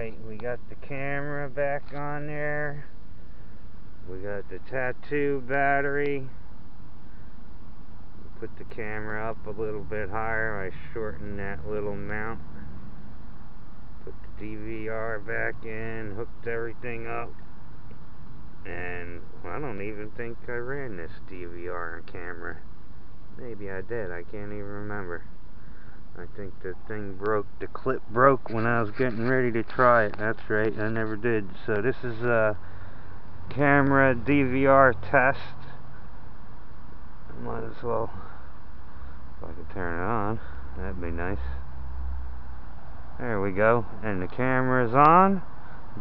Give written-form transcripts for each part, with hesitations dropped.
Alright, we got the camera back on there. We got the Tattu battery. Put the camera up a little bit higher. I shortened that little mount. Put the DVR back in, hooked everything up. And I don't even think I ran this DVR camera. Maybe I did, I can't even remember. I think the thing broke, the clip broke when I was getting ready to try it. That's right, I never did. So this is a camera DVR test. I might as well, if I can turn it on, that'd be nice. There we go, and the camera is on,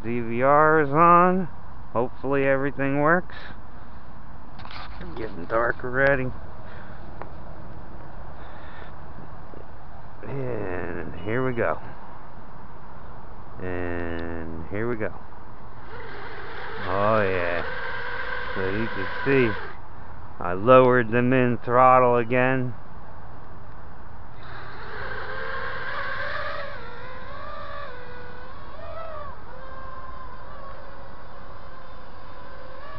DVR is on. Hopefully everything works. It's getting dark already. And here we go. And here we go. Oh yeah. So you can see I lowered the min throttle again.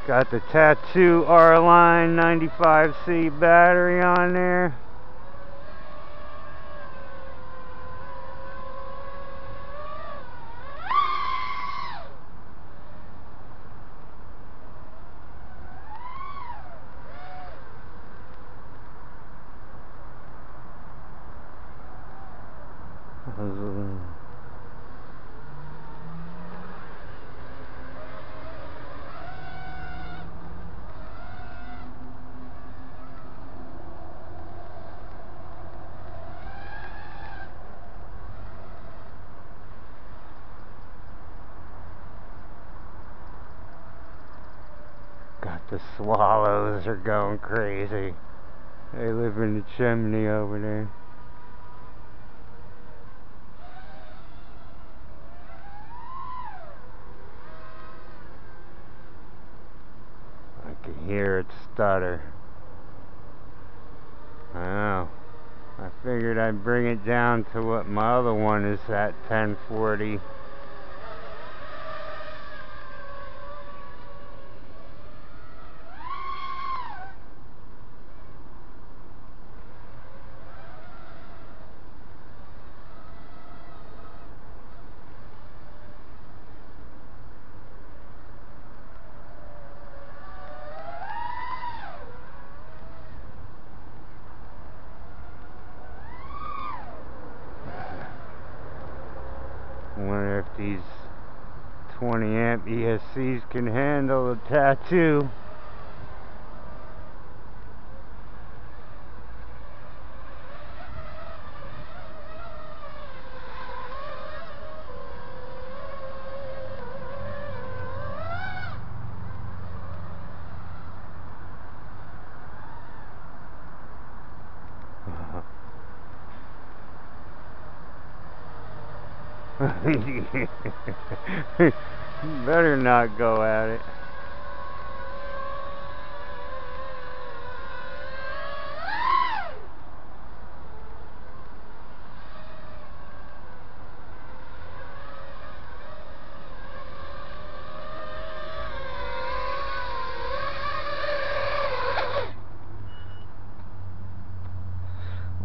Got the Tattu R Line 95C battery on there. Got the swallows are going crazy. They live in the chimney over there. I can hear it stutter. I know. I figured I'd bring it down to what my other one is at, 1040. I wonder if these 20 amp ESCs can handle the Tattu. Better not go at it.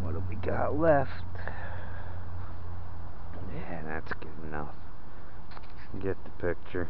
What do we got left? Yeah, that's good enough. Get the picture.